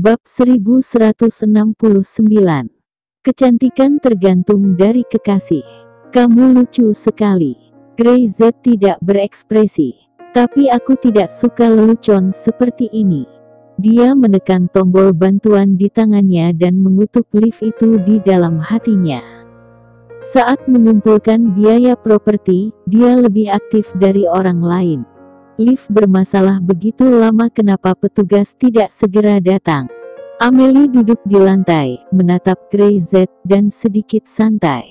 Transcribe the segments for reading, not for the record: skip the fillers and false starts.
Bab 1169. Kecantikan tergantung dari kekasih. Kamu lucu sekali. Grey Z tidak berekspresi. Tapi aku tidak suka lelucon seperti ini. Dia menekan tombol bantuan di tangannya dan mengutuk lift itu di dalam hatinya. Saat mengumpulkan biaya properti, dia lebih aktif dari orang lain. Lift bermasalah begitu lama, kenapa petugas tidak segera datang? Amelie duduk di lantai, menatap Grey Z dan sedikit santai.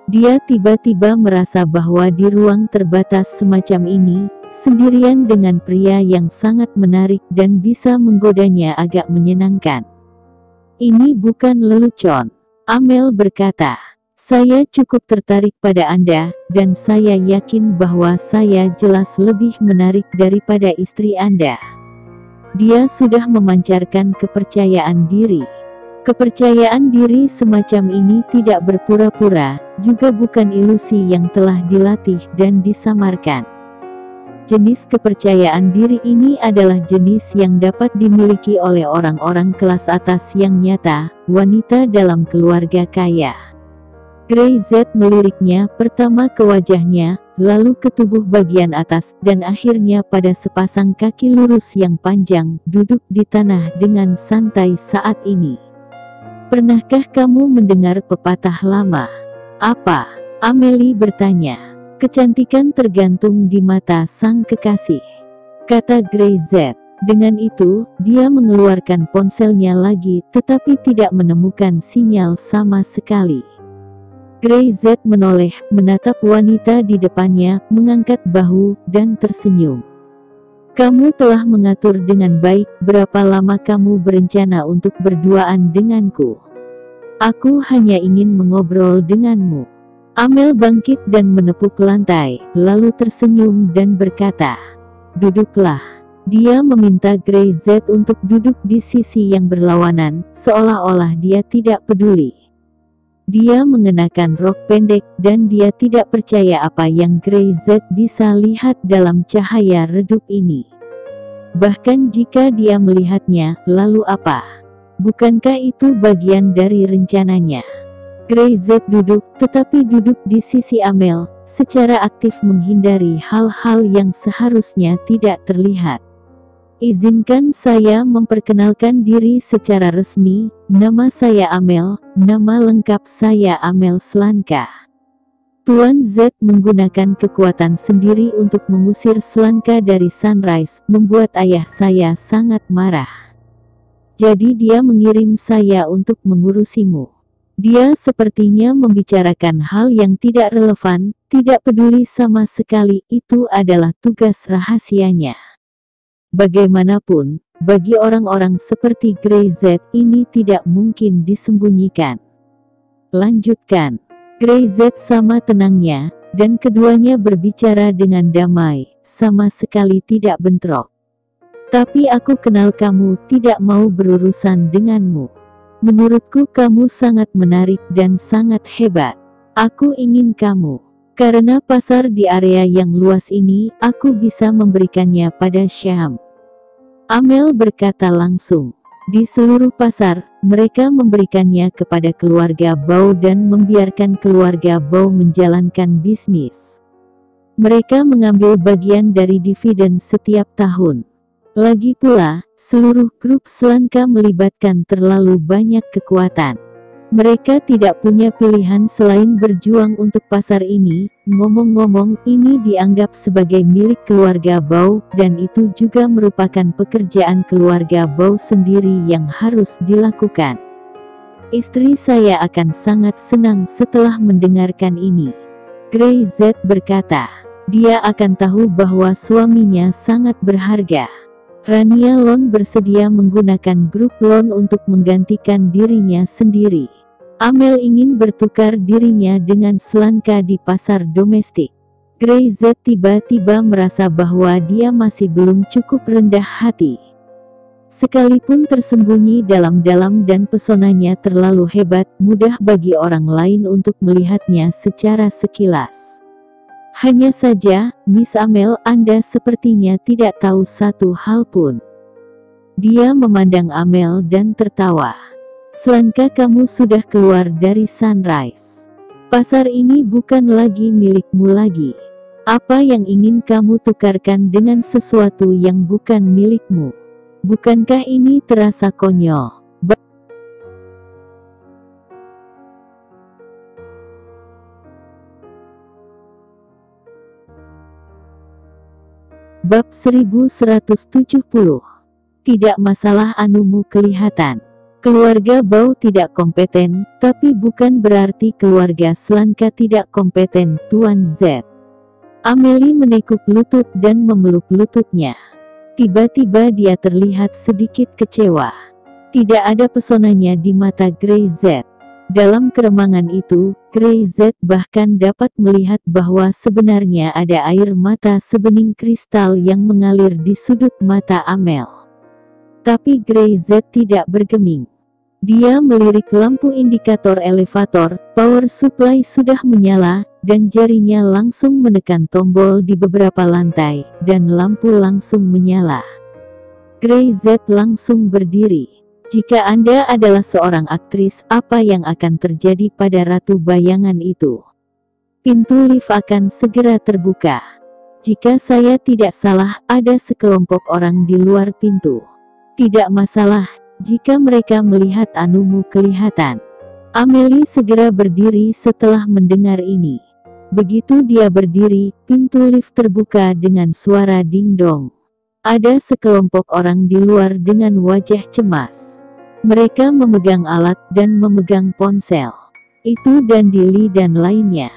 Dia tiba-tiba merasa bahwa di ruang terbatas semacam ini, sendirian dengan pria yang sangat menarik dan bisa menggodanya agak menyenangkan. Ini bukan lelucon, Amel berkata. Saya cukup tertarik pada Anda, dan saya yakin bahwa saya jelas lebih menarik daripada istri Anda. Dia sudah memancarkan kepercayaan diri. Kepercayaan diri semacam ini tidak berpura-pura, juga bukan ilusi yang telah dilatih dan disamarkan. Jenis kepercayaan diri ini adalah jenis yang dapat dimiliki oleh orang-orang kelas atas yang nyata, wanita dalam keluarga kaya. Grey Z meliriknya pertama ke wajahnya, lalu ke tubuh bagian atas, dan akhirnya pada sepasang kaki lurus yang panjang, duduk di tanah dengan santai saat ini. Pernahkah kamu mendengar pepatah lama? Apa? Amelie bertanya. Kecantikan tergantung di mata sang kekasih, kata Grey Z. Dengan itu, dia mengeluarkan ponselnya lagi, tetapi tidak menemukan sinyal sama sekali. Grey Z menoleh, menatap wanita di depannya, mengangkat bahu, dan tersenyum. Kamu telah mengatur dengan baik. Berapa lama kamu berencana untuk berduaan denganku? Aku hanya ingin mengobrol denganmu. Amel bangkit dan menepuk lantai, lalu tersenyum dan berkata, duduklah. Dia meminta Grey Z untuk duduk di sisi yang berlawanan, seolah-olah dia tidak peduli. Dia mengenakan rok pendek, dan dia tidak percaya apa yang Grey Z bisa lihat dalam cahaya redup ini. Bahkan jika dia melihatnya, lalu apa? Bukankah itu bagian dari rencananya? Grey Z duduk, tetapi duduk di sisi Amel, secara aktif menghindari hal-hal yang seharusnya tidak terlihat. Izinkan saya memperkenalkan diri secara resmi. Nama saya Amel, nama lengkap saya Amel Slanka. Tuan Z menggunakan kekuatan sendiri untuk mengusir Slanka dari Sunrise, membuat ayah saya sangat marah. Jadi dia mengirim saya untuk mengurusimu. Dia sepertinya membicarakan hal yang tidak relevan, tidak peduli sama sekali, itu adalah tugas rahasianya. Bagaimanapun, bagi orang-orang seperti Grey Z ini tidak mungkin disembunyikan. Lanjutkan. Grey Z sama tenangnya, dan keduanya berbicara dengan damai, sama sekali tidak bentrok. Tapi aku kenal kamu, tidak mau berurusan denganmu. Menurutku kamu sangat menarik dan sangat hebat. Aku ingin kamu. Karena pasar di area yang luas ini, aku bisa memberikannya pada Syam. Amel berkata langsung. Di seluruh pasar, mereka memberikannya kepada keluarga Bau dan membiarkan keluarga Bau menjalankan bisnis. Mereka mengambil bagian dari dividen setiap tahun. Lagi pula, seluruh grup Slanka melibatkan terlalu banyak kekuatan. Mereka tidak punya pilihan selain berjuang untuk pasar ini. Ngomong-ngomong, ini dianggap sebagai milik keluarga Bau, dan itu juga merupakan pekerjaan keluarga Bau sendiri yang harus dilakukan. Istri saya akan sangat senang setelah mendengarkan ini. Grey Z berkata, dia akan tahu bahwa suaminya sangat berharga. Rania Lon bersedia menggunakan grup Lon untuk menggantikan dirinya sendiri. Amel ingin bertukar dirinya dengan Slanka di pasar domestik. Grey Z tiba-tiba merasa bahwa dia masih belum cukup rendah hati. Sekalipun tersembunyi dalam-dalam dan pesonanya terlalu hebat, mudah bagi orang lain untuk melihatnya secara sekilas. Hanya saja, Miss Amel, Anda sepertinya tidak tahu satu hal pun. Dia memandang Amel dan tertawa. Selangkah kamu sudah keluar dari Sunrise. Pasar ini bukan lagi milikmu lagi. Apa yang ingin kamu tukarkan dengan sesuatu yang bukan milikmu? Bukankah ini terasa konyol? Bab 1170. Tidak masalah anumu kelihatan. Keluarga Bau tidak kompeten, tapi bukan berarti keluarga Selanka tidak kompeten, Tuan Z. Amelie menekuk lutut dan memeluk lututnya. Tiba-tiba dia terlihat sedikit kecewa. Tidak ada pesonanya di mata Grey Z. Dalam keremangan itu, Grey Z bahkan dapat melihat bahwa sebenarnya ada air mata sebening kristal yang mengalir di sudut mata Amel. Tapi Grey Z tidak bergeming. Dia melirik lampu indikator elevator, power supply sudah menyala, dan jarinya langsung menekan tombol di beberapa lantai, dan lampu langsung menyala. Grey Z langsung berdiri. Jika Anda adalah seorang aktris, apa yang akan terjadi pada Ratu Bayangan itu? Pintu lift akan segera terbuka. Jika saya tidak salah, ada sekelompok orang di luar pintu. Tidak masalah, jika mereka melihat anumu kelihatan. Amelie segera berdiri setelah mendengar ini. Begitu dia berdiri, pintu lift terbuka dengan suara ding-dong. Ada sekelompok orang di luar dengan wajah cemas. Mereka memegang alat dan memegang ponsel. Itu Dandili dan lainnya.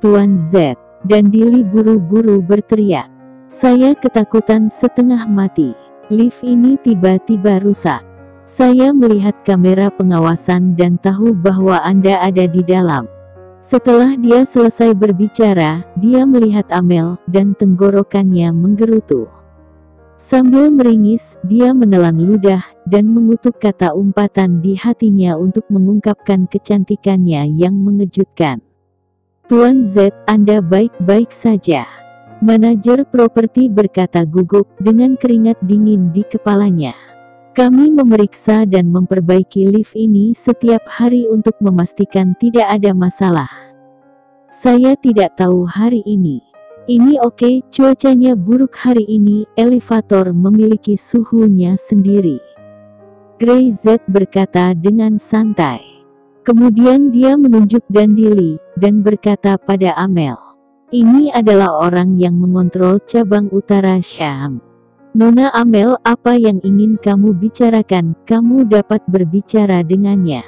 Tuan Z. Dandili buru-buru berteriak. Saya ketakutan setengah mati. Lift ini tiba-tiba rusak. Saya melihat kamera pengawasan dan tahu bahwa Anda ada di dalam. Setelah dia selesai berbicara, dia melihat Amel dan tenggorokannya menggerutu. Sambil meringis, dia menelan ludah dan mengutuk kata umpatan di hatinya untuk mengungkapkan kecantikannya yang mengejutkan. Tuan Z, Anda baik-baik saja. Manajer properti berkata gugup dengan keringat dingin di kepalanya. Kami memeriksa dan memperbaiki lift ini setiap hari untuk memastikan tidak ada masalah. Saya tidak tahu hari ini. Ini oke, cuacanya buruk hari ini, elevator memiliki suhunya sendiri. Grey Z berkata dengan santai. Kemudian dia menunjuk Dandili, dan berkata pada Amel. Ini adalah orang yang mengontrol cabang utara Syam. Nona Amel, apa yang ingin kamu bicarakan, kamu dapat berbicara dengannya.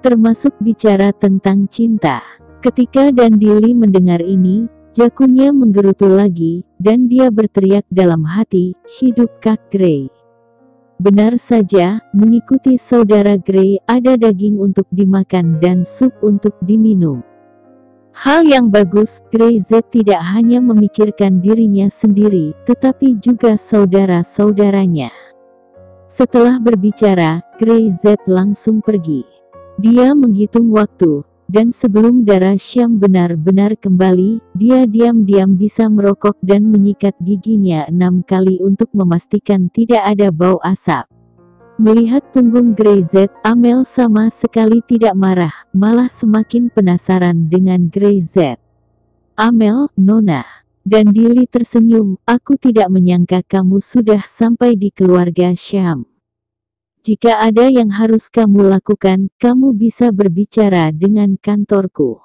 Termasuk bicara tentang cinta. Ketika Dandili mendengar ini, jakunnya menggerutu lagi, dan dia berteriak dalam hati, hidup Kak Grey. Benar saja, mengikuti saudara Grey, ada daging untuk dimakan dan sup untuk diminum. Hal yang bagus, Grey Z tidak hanya memikirkan dirinya sendiri, tetapi juga saudara-saudaranya. Setelah berbicara, Grey Z langsung pergi. Dia menghitung waktu. Dan sebelum darah Syam benar-benar kembali, dia diam-diam bisa merokok dan menyikat giginya 6 kali untuk memastikan tidak ada bau asap. Melihat punggung Grey Z, Amel sama sekali tidak marah, malah semakin penasaran dengan Grey Z. Amel, Nona. Dandili tersenyum, aku tidak menyangka kamu sudah sampai di keluarga Syam. Jika ada yang harus kamu lakukan, kamu bisa berbicara dengan kantorku.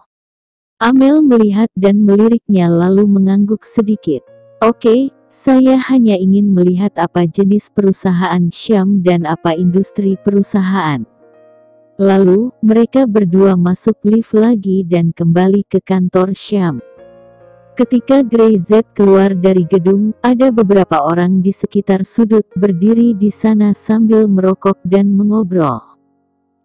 Amel melihat dan meliriknya lalu mengangguk sedikit. Oke, saya hanya ingin melihat apa jenis perusahaan Syam dan apa industri perusahaan. Lalu, mereka berdua masuk lift lagi dan kembali ke kantor Syam. Ketika Grey Z keluar dari gedung, ada beberapa orang di sekitar sudut berdiri di sana sambil merokok dan mengobrol.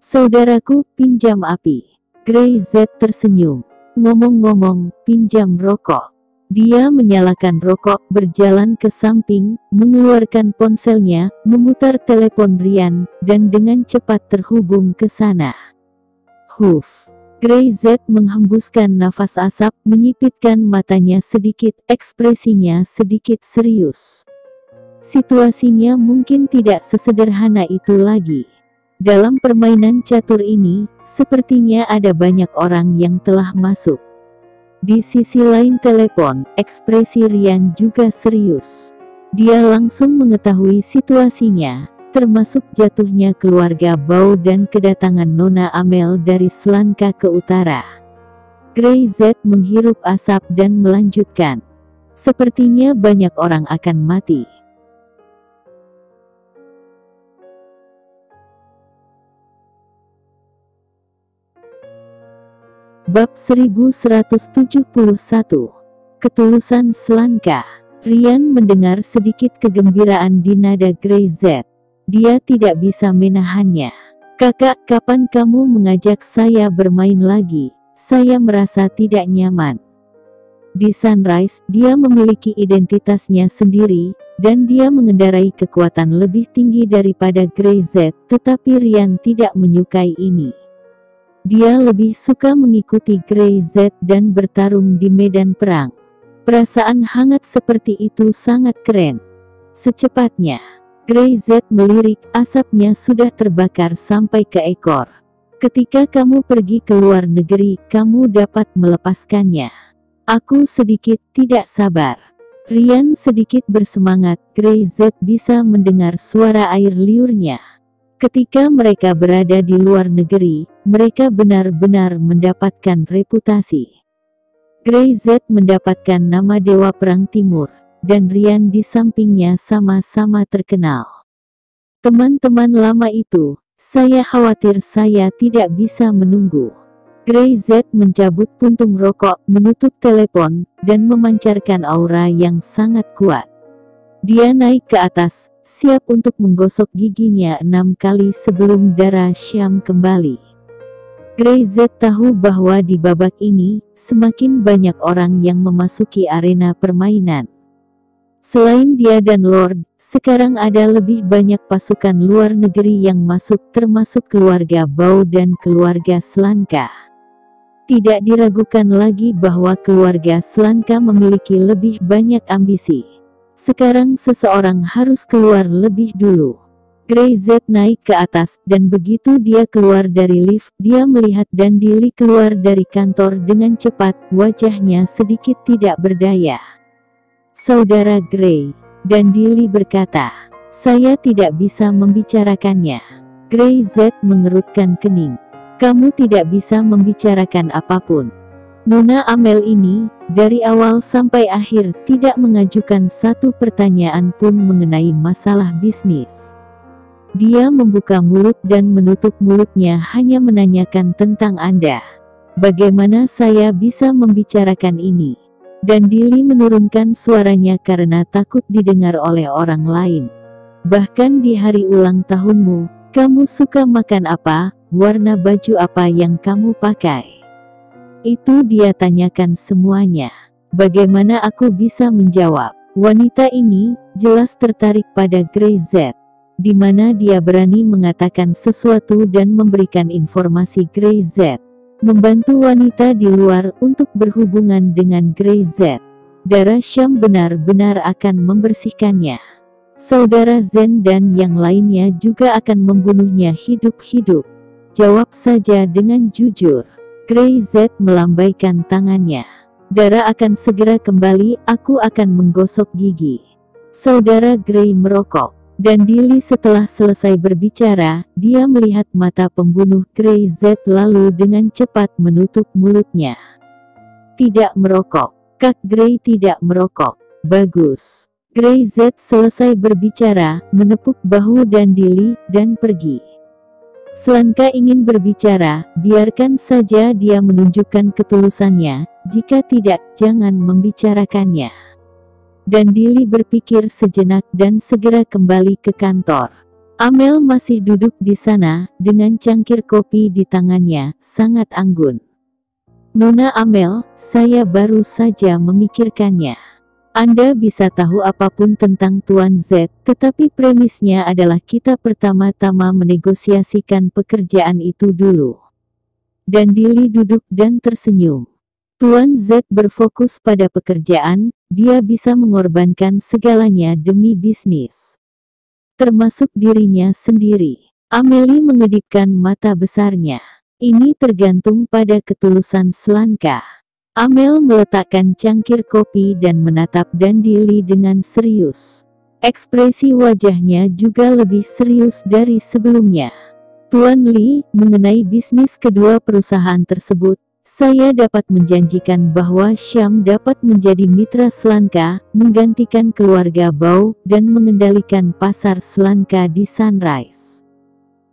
Saudaraku, pinjam api. Grey Z tersenyum. Ngomong-ngomong, pinjam rokok. Dia menyalakan rokok, berjalan ke samping, mengeluarkan ponselnya, memutar telepon Rian, dan dengan cepat terhubung ke sana. Huf. Grey Z menghembuskan nafas asap, menyipitkan matanya sedikit, ekspresinya sedikit serius. Situasinya mungkin tidak sesederhana itu lagi. Dalam permainan catur ini, sepertinya ada banyak orang yang telah masuk. Di sisi lain telepon, ekspresi Ryan juga serius. Dia langsung mengetahui situasinya, termasuk jatuhnya keluarga Bao dan kedatangan Nona Amel dari Selanka ke utara. Grey Z menghirup asap dan melanjutkan. Sepertinya banyak orang akan mati. Bab 1171. Ketulusan Selanka. Ryan mendengar sedikit kegembiraan di nada Grey Z. Dia tidak bisa menahannya. "Kakak, kapan kamu mengajak saya bermain lagi? Saya merasa tidak nyaman." Di Sunrise, dia memiliki identitasnya sendiri, dan dia mengendarai kekuatan lebih tinggi daripada Grey Z, tetapi Ryan tidak menyukai ini. Dia lebih suka mengikuti Grey Z dan bertarung di medan perang. Perasaan hangat seperti itu sangat keren. Secepatnya, Grey Z melirik, asapnya sudah terbakar sampai ke ekor. "Ketika kamu pergi ke luar negeri, kamu dapat melepaskannya." "Aku sedikit tidak sabar." Ryan sedikit bersemangat. Grey Z bisa mendengar suara air liurnya. Ketika mereka berada di luar negeri, mereka benar-benar mendapatkan reputasi. Grey Z mendapatkan nama Dewa Perang Timur, dan Ryan di sampingnya sama-sama terkenal. "Teman-teman lama itu, saya khawatir saya tidak bisa menunggu." Grey Z mencabut puntung rokok, menutup telepon, dan memancarkan aura yang sangat kuat. Dia naik ke atas, siap untuk menggosok giginya 6 kali sebelum darah Syam kembali. Grey Z tahu bahwa di babak ini, semakin banyak orang yang memasuki arena permainan. Selain dia dan Lord, sekarang ada lebih banyak pasukan luar negeri yang masuk, termasuk keluarga Bao dan keluarga Selanka. Tidak diragukan lagi bahwa keluarga Selanka memiliki lebih banyak ambisi. Sekarang seseorang harus keluar lebih dulu. Grey Z naik ke atas, dan begitu dia keluar dari lift, dia melihat Dandili keluar dari kantor dengan cepat, wajahnya sedikit tidak berdaya. "Saudara Grey," Dandili berkata, "saya tidak bisa membicarakannya." Grey Z mengerutkan kening. "Kamu tidak bisa membicarakan apapun." Nona Amel ini, dari awal sampai akhir tidak mengajukan satu pertanyaan pun mengenai masalah bisnis. Dia membuka mulut dan menutup mulutnya hanya menanyakan tentang Anda. "Bagaimana saya bisa membicarakan ini?" Dandili menurunkan suaranya karena takut didengar oleh orang lain. "Bahkan di hari ulang tahunmu, kamu suka makan apa, warna baju apa yang kamu pakai? Itu dia tanyakan semuanya." Bagaimana aku bisa menjawab? Wanita ini jelas tertarik pada Grey Z. Di mana dia berani mengatakan sesuatu dan memberikan informasi Grey Z. Membantu wanita di luar untuk berhubungan dengan Grey Z. Darah Syam benar-benar akan membersihkannya. Saudara Zen dan yang lainnya juga akan membunuhnya hidup-hidup. Jawab saja dengan jujur. Grey Z melambaikan tangannya. "Darah akan segera kembali, aku akan menggosok gigi." Saudara Grey merokok. Dandili setelah selesai berbicara, dia melihat mata pembunuh Grey Z lalu dengan cepat menutup mulutnya. "Tidak merokok." Kak Grey tidak merokok. "Bagus." Grey Z selesai berbicara, menepuk bahu Dandili, dan pergi. Selanka ingin berbicara, biarkan saja dia menunjukkan ketulusannya, jika tidak, jangan membicarakannya. Dandili berpikir sejenak dan segera kembali ke kantor. Amel masih duduk di sana, dengan cangkir kopi di tangannya, sangat anggun. "Nona Amel, saya baru saja memikirkannya. Anda bisa tahu apapun tentang Tuan Z, tetapi premisnya adalah kita pertama-tama menegosiasikan pekerjaan itu dulu." Dandili duduk dan tersenyum. Tuan Z berfokus pada pekerjaan, dia bisa mengorbankan segalanya demi bisnis, termasuk dirinya sendiri. Amelie mengedipkan mata besarnya. Ini tergantung pada ketulusan Slanka. Amel meletakkan cangkir kopi dan menatap Dandili dengan serius. Ekspresi wajahnya juga lebih serius dari sebelumnya. Tuan Li, mengenai bisnis kedua perusahaan tersebut, saya dapat menjanjikan bahwa Syam dapat menjadi mitra Slanka, menggantikan keluarga Bao, dan mengendalikan pasar Slanka di Sunrise.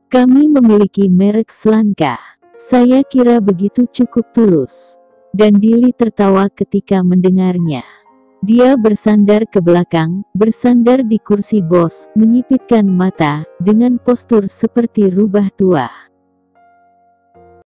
Kami memiliki merek Slanka. Saya kira begitu cukup tulus. Dandili tertawa ketika mendengarnya. Dia bersandar ke belakang, bersandar di kursi bos, menyipitkan mata, dengan postur seperti rubah tua.